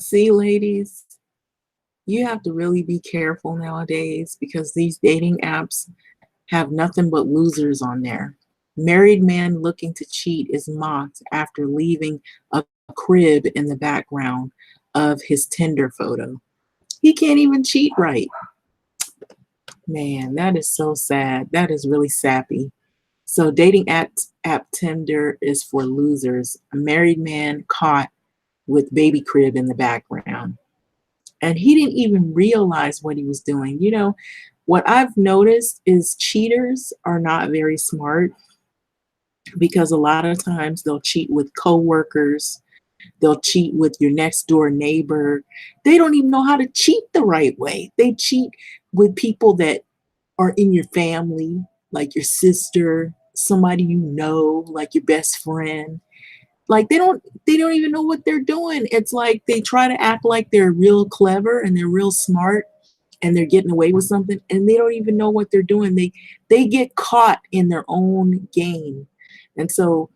See, ladies, you have to really be careful nowadays because these dating apps have nothing but losers on there. Married man looking to cheat is mocked after leaving a crib in the background of his Tinder photo. He can't even cheat right. Man, that is so sad. That is really sappy. So dating app Tinder is for losers. A married man caught with baby crib in the background. And he didn't even realize what he was doing. What I've noticed is cheaters are not very smart because a lot of times they'll cheat with coworkers, they'll cheat with your next door neighbor. They don't even know how to cheat the right way. They cheat with people that are in your family, like your sister, somebody you know, like your best friend. Like they don't even know what they're doing. It's like they try to act like they're real clever and they're real smart and they're getting away with something and they don't even know what they're doing. They get caught in their own game. And so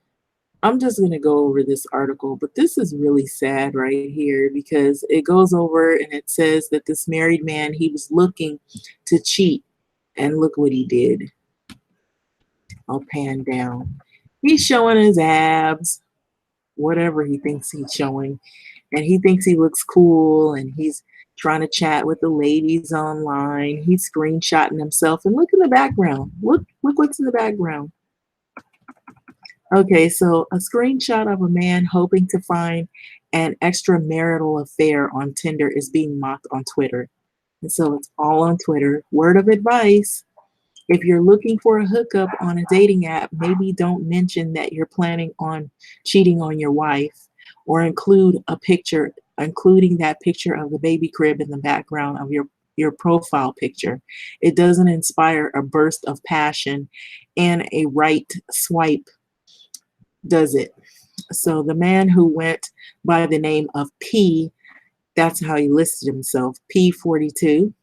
I'm just going to go over this article, but this is really sad right here because it goes over and it says that this married man, he was looking to cheat and look what he did. I'll pan down. He's showing his abs, whatever he thinks he's showing, and he thinks he looks cool and he's trying to chat with the ladies online. He's screenshotting himself and look in the background. Look what's in the background. Okay, so a screenshot of a man hoping to find an extramarital affair on Tinder is being mocked on Twitter. And so it's all on Twitter. Word of advice: if you're looking for a hookup on a dating app, maybe don't mention that you're planning on cheating on your wife or including that picture of the baby crib in the background of your profile picture. It doesn't inspire a burst of passion and a right swipe, does it? So the man who went by the name of P, that's how he listed himself, P42,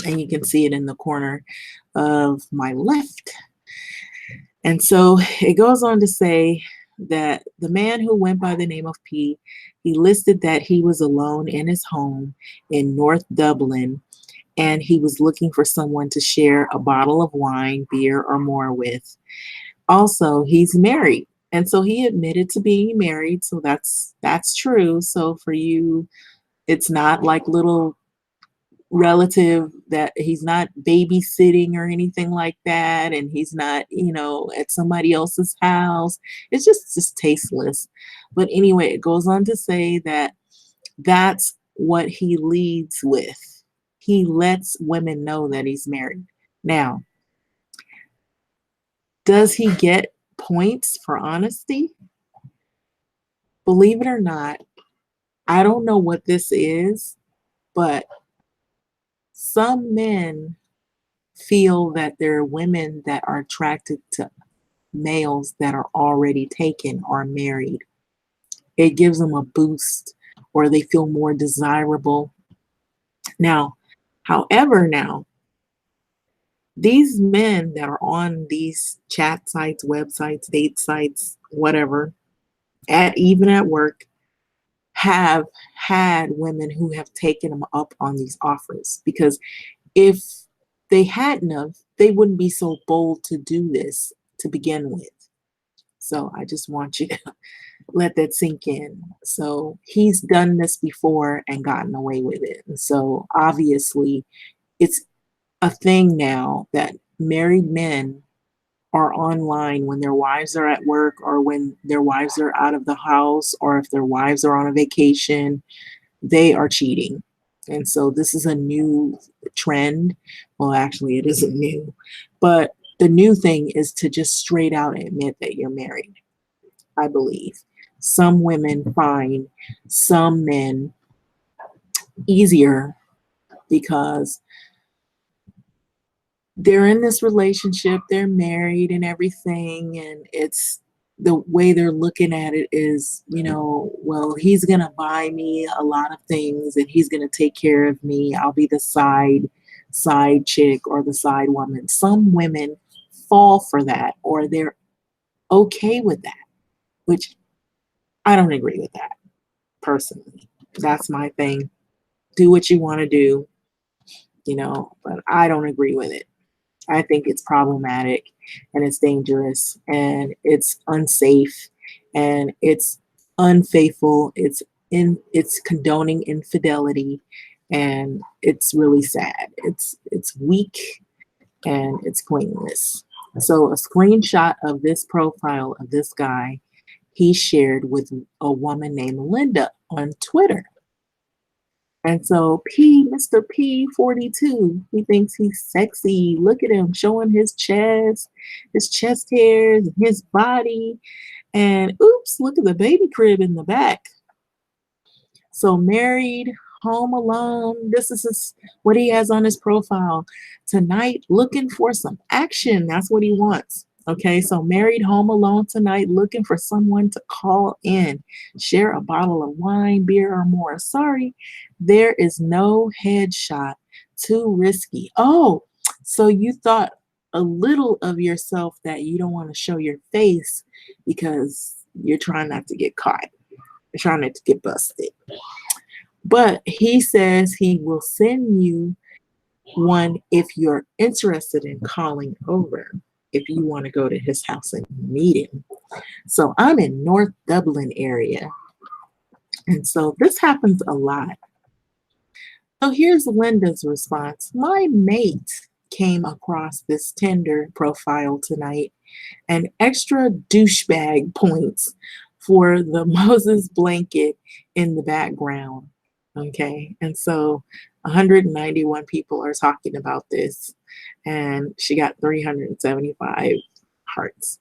and you can see it in the corner of my left. And so it goes on to say that the man who went by the name of P, he listed that he was alone in his home in North Dublin and he was looking for someone to share a bottle of wine, beer, or more with. Also, he's married. And so he admitted to being married. So that's true. So for you, it's not like little relative that he's not babysitting or anything like that, and he's not at somebody else's house. It's just tasteless. But anyway, it goes on to say that that's what he leads with. He lets women know that he's married. Now, does he get points for honesty? Believe it or not, I don't know what this is, but some men feel that there are women that are attracted to males that are already taken or married. It gives them a boost or they feel more desirable. Now, however, these men that are on these chat sites, websites, date sites, whatever, even at work, have had women who have taken them up on these offers because if they hadn't of, they wouldn't be so bold to do this to begin with. So I just want you to let that sink in. So he's done this before and gotten away with it. And so obviously it's a thing now that married men are online when their wives are at work or when their wives are out of the house or if their wives are on a vacation, they are cheating. And so this is a new trend. Well, actually, it isn't new, but the new thing is to just straight out admit that you're married, I believe. Some women find some men easier because they're in this relationship, they're married and everything, and it's the way they're looking at it is, well, he's going to buy me a lot of things and he's going to take care of me. I'll be the side chick or the side woman. Some women fall for that or they're okay with that, which I don't agree with that personally. That's my thing. Do what you want to do, but I don't agree with it. I think it's problematic and it's dangerous and it's unsafe and it's unfaithful. It's condoning infidelity and it's really sad. It's weak and it's pointless. So a screenshot of this profile of this guy he shared with a woman named Linda on Twitter. And so Mr. P42, he thinks he's sexy. Look at him showing his chest hairs, his body. And oops, look at the baby crib in the back. So married, home alone. This is what he has on his profile. Tonight, looking for some action. That's what he wants. Okay, so married, home alone tonight, looking for someone to call in, share a bottle of wine, beer, or more. Sorry, there is no headshot. Too risky. Oh, so you thought a little of yourself that you don't want to show your face because you're trying not to get caught. You're trying not to get busted. But he says he will send you one if you're interested in calling over, if you want to go to his house and meet him. So I'm in North Dublin area. And so this happens a lot. So here's Linda's response. My mate came across this Tinder profile tonight and extra douchebag points for the Moses blanket in the background. Okay. And so 191 people are talking about this, and she got 375 hearts.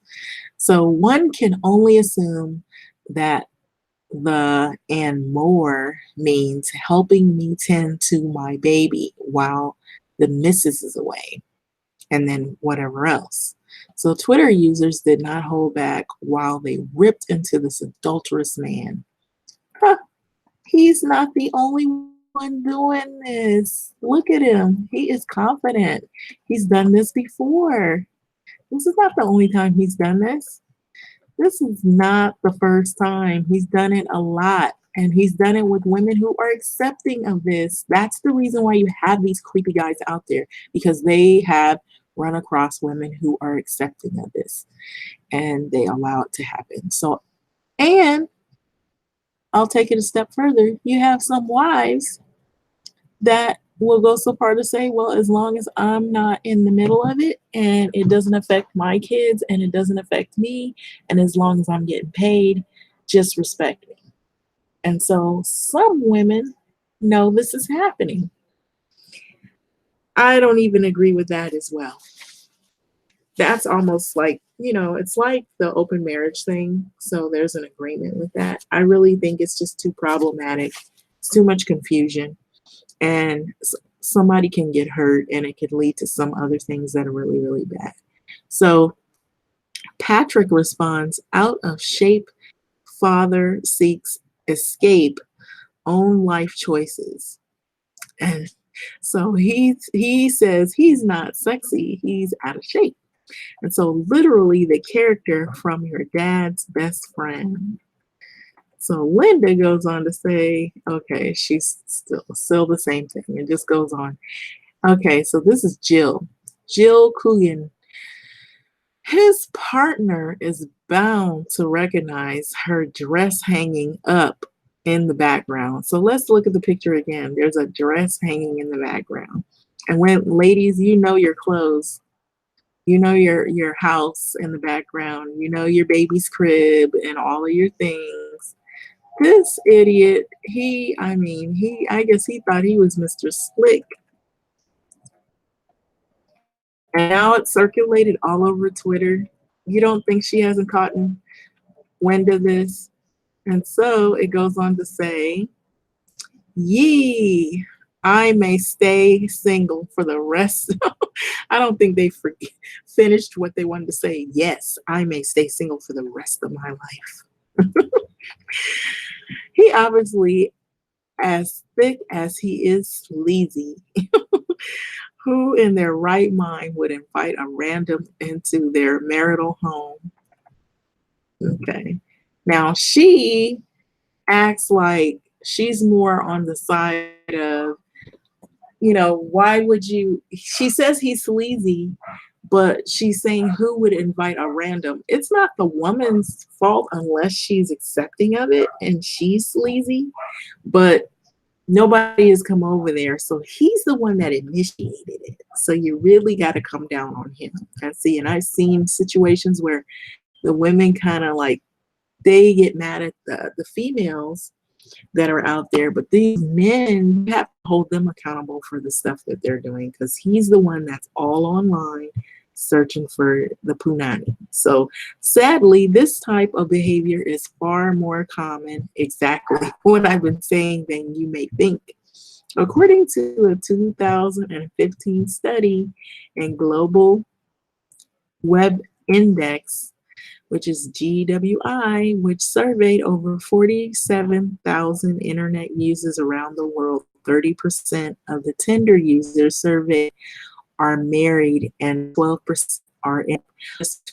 So one can only assume that the and more means helping me tend to my baby while the missus is away, and then whatever else. So Twitter users did not hold back while they ripped into this adulterous man. Huh, he's not the only one doing this. Look at him. He is confident. He's done this before. This is not the only time he's done this. This is not the first time. He's done it a lot. And he's done it with women who are accepting of this. That's the reason why you have these creepy guys out there, because they have run across women who are accepting of this and they allow it to happen. So, and I'll take it a step further. You have some wives that will go so far to say, well, as long as I'm not in the middle of it and it doesn't affect my kids and it doesn't affect me, and as long as I'm getting paid, just respect me. And so some women know this is happening. I don't even agree with that as well. That's almost like, it's like the open marriage thing. So there's an agreement with that. I really think it's just too problematic. It's too much confusion. And somebody can get hurt and it could lead to some other things that are really, really bad. So Patrick responds, out of shape, father seeks escape, own life choices. And so he says he's not sexy, he's out of shape. And so literally the character from your dad's best friend. So Linda goes on to say, okay, she's still the same thing. It just goes on. Okay, so this is Jill. Jill Coogan. His partner is bound to recognize her dress hanging up in the background. So let's look at the picture again. There's a dress hanging in the background. And when ladies, your clothes, your house in the background, your baby's crib and all of your things. This idiot, I guess he thought he was Mr. Slick. And now it's circulated all over Twitter. You don't think she hasn't caught wind of this? And so it goes on to say, yee, I may stay single for the rest. I don't think they finished what they wanted to say. Yes, I may stay single for the rest of my life. He obviously, as thick as he is sleazy, who in their right mind would invite a random into their marital home? Okay. Now she acts like she's more on the side of, why would you she says he's sleazy, but she's saying who would invite a random? It's not the woman's fault unless she's accepting of it and she's sleazy, but nobody has come over there, so he's the one that initiated it. So you really gotta come down on him. And I've seen situations where the women kinda like they get mad at the females that are out there, but these men, you have to hold them accountable for the stuff that they're doing because he's the one that's all online searching for the punani. So sadly, this type of behavior is far more common, exactly what I've been saying, than you may think. According to a 2015 study in Global Web Index, which is GWI, which surveyed over 47,000 internet users around the world. 30% of the Tinder users surveyed are married and 12% are in. Just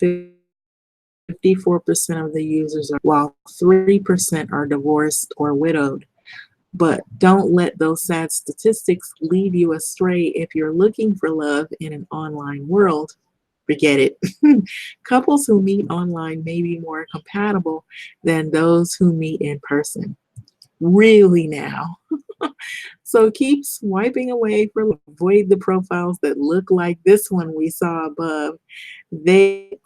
54% of the users are, while 3% are divorced or widowed. But don't let those sad statistics lead you astray if you're looking for love in an online world. Forget it. Couples who meet online may be more compatible than those who meet in person. Really now. So keep swiping away for avoid the profiles that look like this one we saw above. They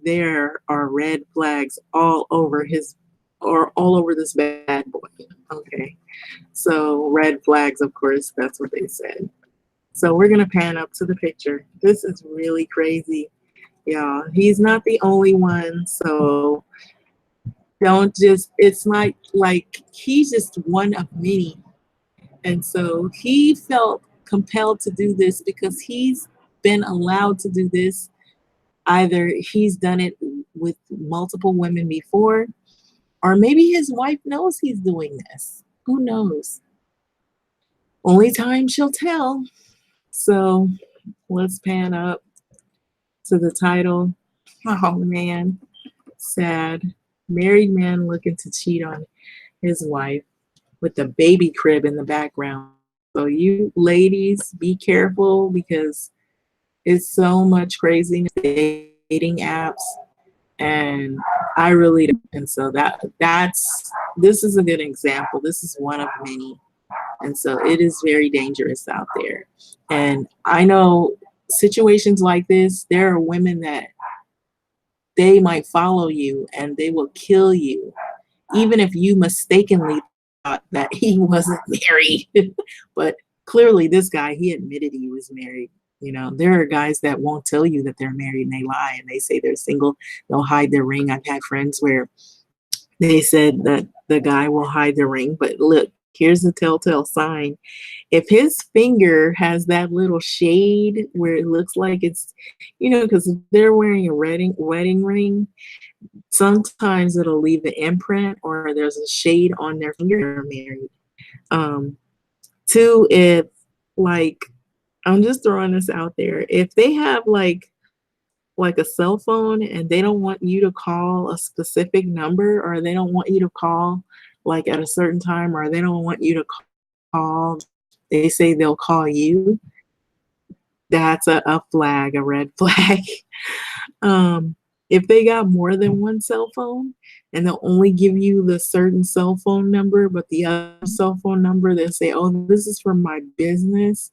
there are red flags all over his or all over this bad boy. Okay. So red flags, of course, that's what they said. So we're gonna pan up to the picture. This is really crazy. Yeah, he's not the only one. So don't just, it's not like he's just one of many. And so he felt compelled to do this because he's been allowed to do this. Either he's done it with multiple women before, or maybe his wife knows he's doing this. Who knows? Only time shall tell. So let's pan up to the title. Oh man, sad. Married man looking to cheat on his wife with the baby crib in the background. So you ladies, be careful because it's so much craziness dating apps, and I really don't. And so that's this is a good example. This is one of many, and so it is very dangerous out there. And I know situations like this. There are women that they might follow you and they will kill you even if you mistakenly thought that he wasn't married. But clearly, this guy, he admitted he was married. There are guys that won't tell you that they're married and they lie and they say they're single. They'll hide their ring. I've had friends where they said that the guy will hide the ring, but look, here's the telltale sign. If his finger has that little shade where it looks like it's, because they're wearing a wedding ring, sometimes it'll leave an imprint or there's a shade on their finger married. Um, Two, if like I'm just throwing this out there, if they have like a cell phone and they don't want you to call a specific number or they don't want you to call like at a certain time or they don't want you to call, they say they'll call you. That's a flag, a red flag. Um, if they got more than one cell phone and they'll only give you the certain cell phone number, but the other cell phone number, they'll say, oh, this is for my business.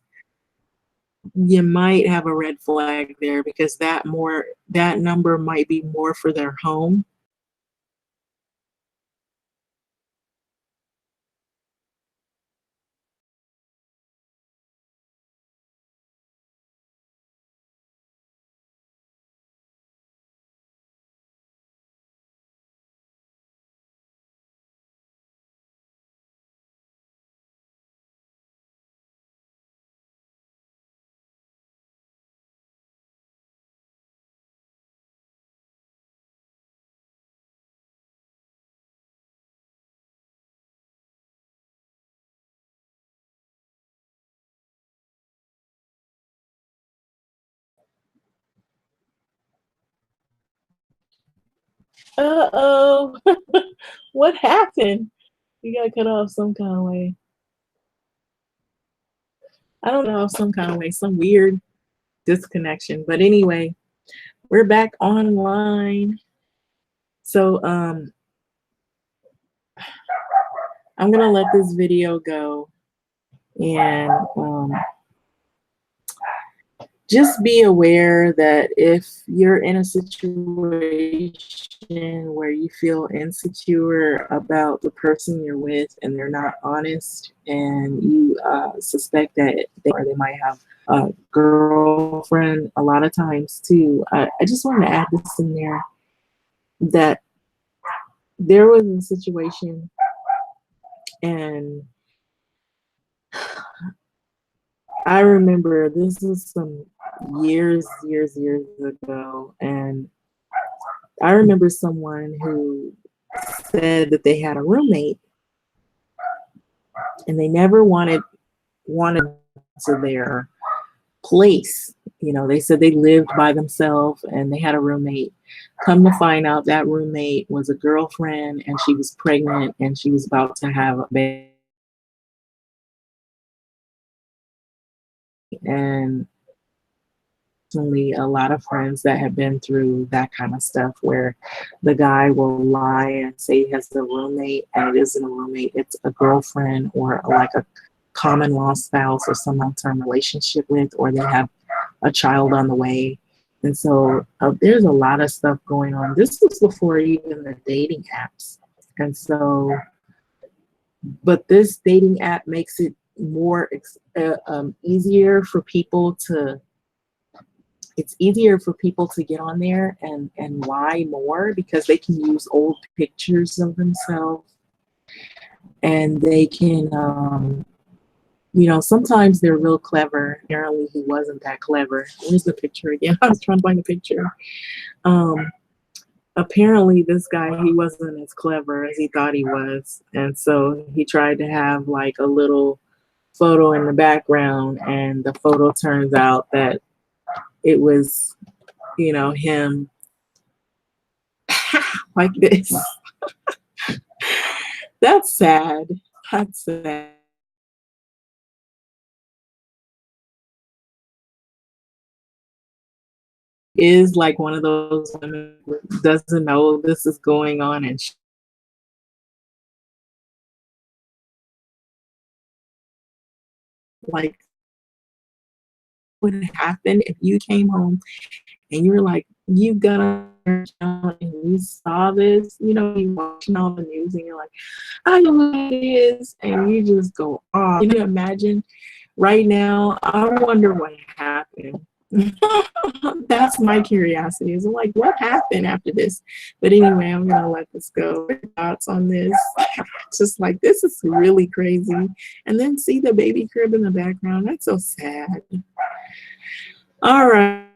You might have a red flag there because that number might be more for their home. Uh-oh. What happened? You got cut off some kind of way. I don't know, some kind of way, some weird disconnection. But anyway, we're back online. So I'm gonna let this video go and just be aware that if you're in a situation where you feel insecure about the person you're with and they're not honest and you suspect that they might have a girlfriend a lot of times too, I just wanted to add this in there that there was a situation and I remember this was some years ago, and I remember someone who said that they had a roommate and they never wanted to their place. You know, they said they lived by themselves and they had a roommate. Come to find out that roommate was a girlfriend and she was pregnant and she was about to have a baby. And only a lot of friends that have been through that kind of stuff where the guy will lie and say he has a roommate and it isn't a roommate, it's a girlfriend or like a common law spouse or some long-term relationship with, or they have a child on the way. And so there's a lot of stuff going on. This was before even the dating apps. And so, but this dating app makes it more easier for people to get on there and lie more because they can use old pictures of themselves and they can, sometimes they're real clever. Apparently he wasn't that clever. Where's the picture again? I was trying to find the picture. Apparently this guy, he wasn't as clever as he thought he was. And so he tried to have like a little photo in the background and the photo turns out that it was, him like this. That's sad. That's sad. Is like one of those women who doesn't know this is going on and like what would happen if you came home and you were like, you got on your channel and you saw this, you watching all the news and you're like, I know who it is, and you just go off. Can you imagine right now? I wonder what happened. That's my curiosity. Is like, what happened after this? But anyway, I'm gonna let this go. Thoughts on this? Just like this is really crazy. And then see the baby crib in the background. That's so sad. All right.